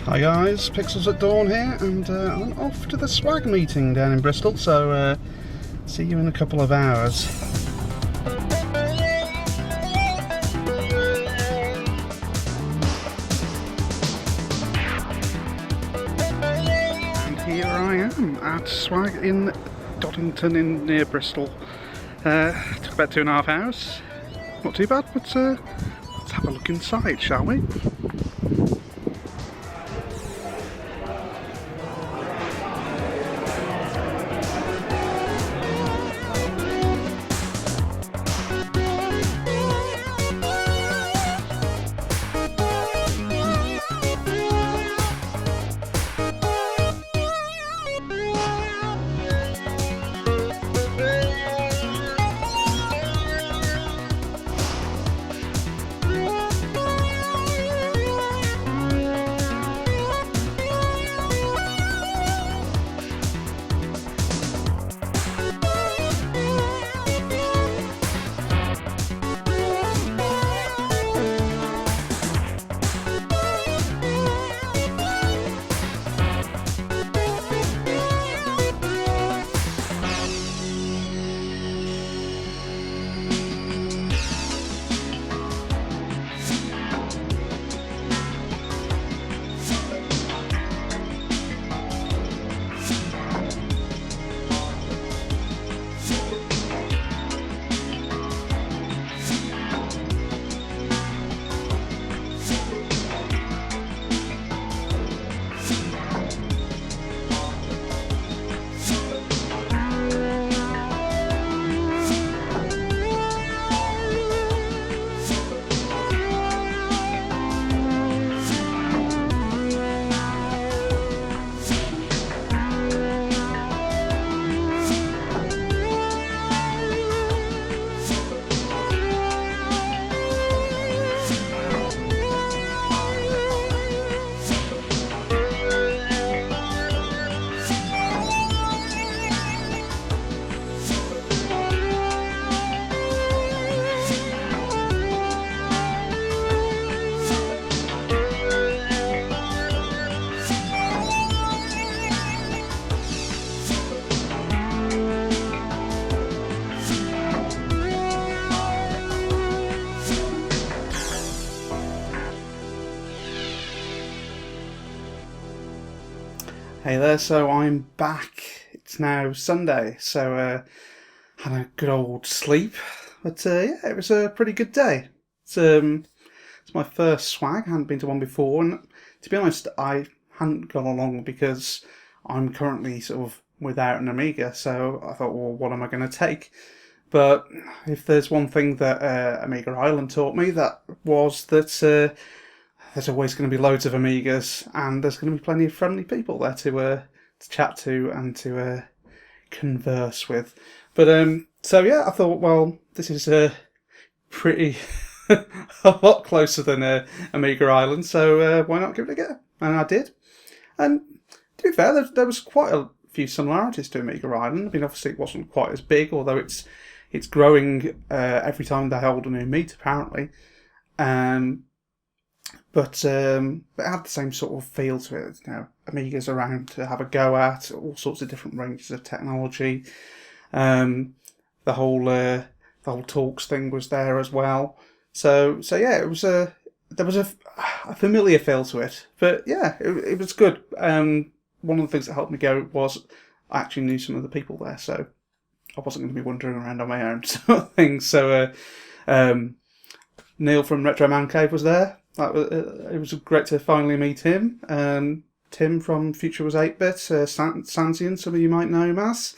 Hi guys, Pixels at Dawn here, and I'm off to the swag meeting down in Bristol, so see you in a couple of hours. And here I am at swag in Doddington near Bristol. Took about 2.5 hours, not too bad, but let's have a look inside, shall we? Hey there, so I'm back. It's now Sunday, so had a good old sleep. But yeah, it was a pretty good day. It's my first swag. I hadn't been to one before, and to be honest, I hadn't gone along because I'm currently sort of without an Amiga. So I thought, well, what am I going to take? But if there's one thing that Amiga Island taught me, that was that there's always going to be loads of Amigas, and there's going to be plenty of friendly people there to chat to and to converse with. But so yeah, I thought, well, this is pretty a lot closer than Amiga Island, so why not give it a go? And I did. And to be fair, there was quite a few similarities to Amiga Island. I mean, obviously it wasn't quite as big, although it's growing every time they hold a new meet, apparently. But it had the same sort of feel to it. You know, Amigas around to have a go at, all sorts of different ranges of technology. The whole talks thing was there as well. So yeah, it was there was a familiar feel to it. But yeah, it was good. One of the things that helped me go was I actually knew some of the people there, so I wasn't going to be wandering around on my own sort of thing. So Neil from Retro Man Cave was there. It was great to finally meet him. Tim from Future Was 8-Bit, Sansian, some of you might know him as.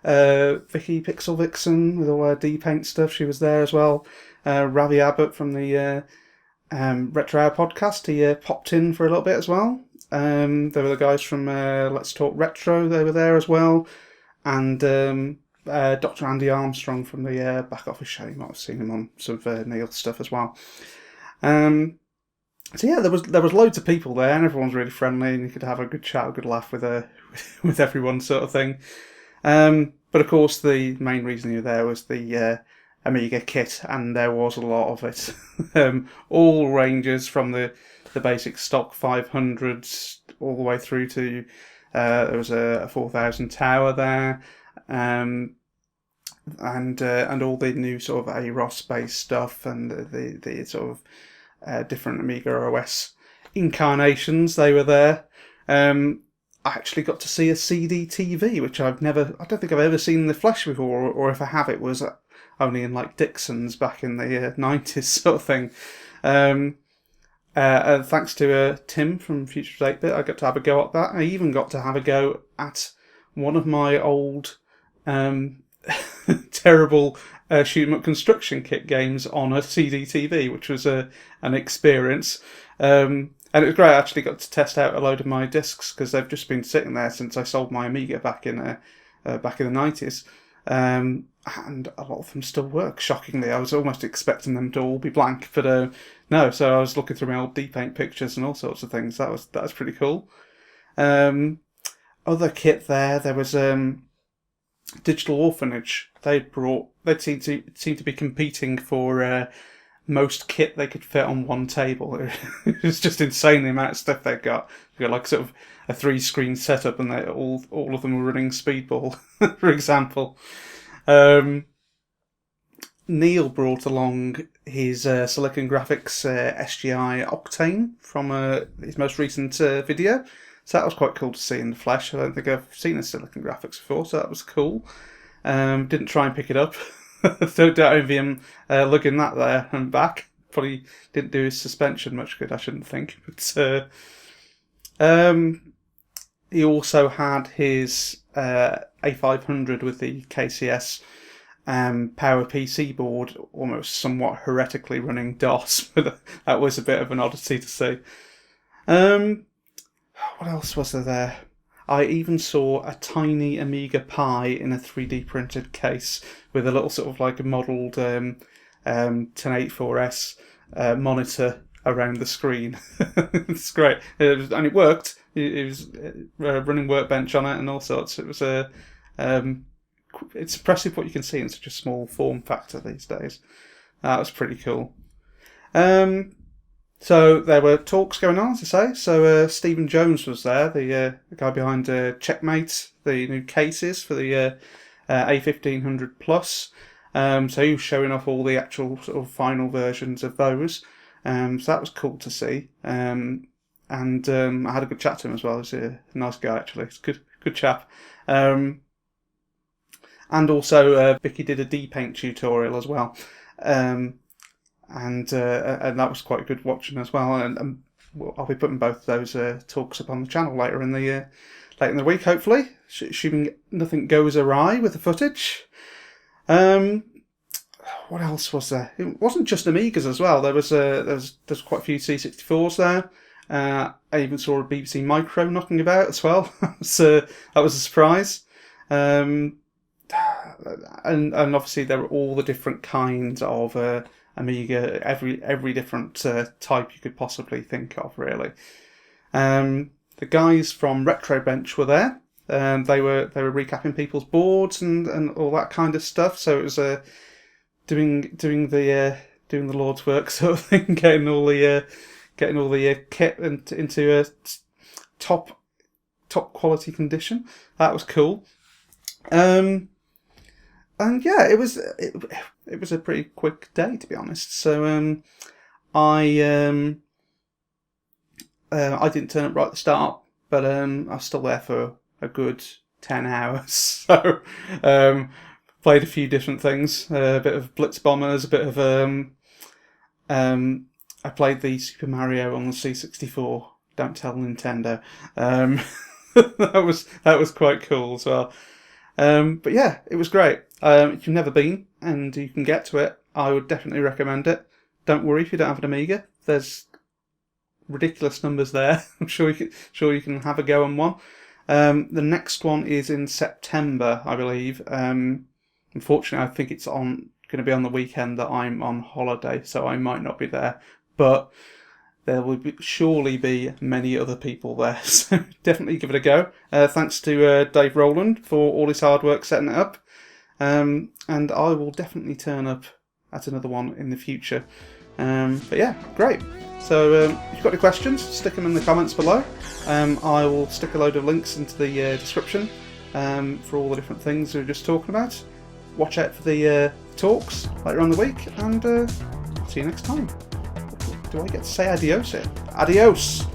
Vicky Pixel Vixen with all her D-Paint stuff, she was there as well. Ravi Abbott from the Retro Hour podcast, he popped in for a little bit as well. There were the guys from Let's Talk Retro, they were there as well. And Dr. Andy Armstrong from the Back Office Show, you might have seen him on some of Neil's stuff as well. So yeah, there was loads of people there, and everyone's really friendly, and you could have a good chat, a good laugh with everyone, sort of thing. But of course, the main reason you're there was the Amiga kit, and there was a lot of it. All ranges from the the basic stock 500s all the way through to there was a 4000 tower there, and all the new sort of AROS based stuff, and the sort of different Amiga OS incarnations. They were there. I actually got to see a CD TV, which I don't think I've ever seen in the flesh before, or if I have, it was only in like Dixon's back in the 90s sort of thing. Thanks to Tim from Future 8-Bit, I got to have a go at that. I even got to have a go at one of my old terrible shoot 'em up construction kit games on a CD TV, which was an experience. And it was great. I actually got to test out a load of my discs because they've just been sitting there since I sold my Amiga back in the 90s. And a lot of them still work, shockingly. I was almost expecting them to all be blank, but no. So I was looking through my old D-Paint pictures and all sorts of things. That was pretty cool. Other kit there was Digital Orphanage. They seemed to be competing for most kit they could fit on one table. It was just insane the amount of stuff they got. They got like sort of a 3-screen setup, and they all of them were running Speedball, for example. Neil brought along his Silicon Graphics SGI Octane from his most recent video. So that was quite cool to see in the flesh. I don't think I've seen a Silicon Graphics before, so that was cool. Didn't try and pick it up. Don't envy him lugging that there and back. Probably didn't do his suspension much good, I shouldn't think. But he also had his A500 with the KCS Power PC board, almost somewhat heretically running DOS. But that was a bit of an oddity to see. What else was there? I even saw a tiny Amiga Pi in a 3D printed case with a little sort of like a modelled 1084S monitor around the screen. It's great. And it worked. It was running Workbench on it and all sorts. It was it's impressive what you can see in such a small form factor these days. That was pretty cool. So there were talks going on, as I say. So Stephen Jones was there, the guy behind Checkmate, the new cases for the A1500 Plus. So he was showing off all the actual sort of final versions of those. So that was cool to see. And I had a good chat to him as well. He's a nice guy, actually. He's a good chap. And also Vicky did a D-Paint tutorial as well. And that was quite good watching as well. And I'll be putting both of those talks up on the channel later in the week, hopefully, assuming nothing goes awry with the footage. What else was there? It wasn't just Amigas as well. There's quite a few C64s there. I even saw a BBC Micro knocking about as well. So that was a surprise. And obviously there were all the different kinds of Amiga, every different type you could possibly think of, really. The guys from Retrobench were there. They were recapping people's boards and all that kind of stuff. So it was doing the Lord's work sort of thing, getting all the kit into a top quality condition. That was cool. And yeah, it was a pretty quick day, to be honest. So I didn't turn up right at the start, but I was still there for a good 10 hours. So played a few different things, a bit of Blitz Bombers, a bit of I played the Super Mario on the C64. Don't tell Nintendo. That was quite cool as well. But yeah, it was great. If you've never been and you can get to it, I would definitely recommend it. Don't worry if you don't have an Amiga. There's ridiculous numbers there. I'm sure you can have a go on one. The next one is in September, I believe. Unfortunately, I think it's going to be on the weekend that I'm on holiday, so I might not be there. But there will surely be many other people there, so definitely give it a go. Thanks to Dave Rowland for all his hard work setting it up. And I will definitely turn up at another one in the future. But yeah, great. So if you've got any questions, stick them in the comments below. I will stick a load of links into the description for all the different things we were just talking about. Watch out for the talks later on the week, and I'll see you next time. Do I get to say adios here? Adios!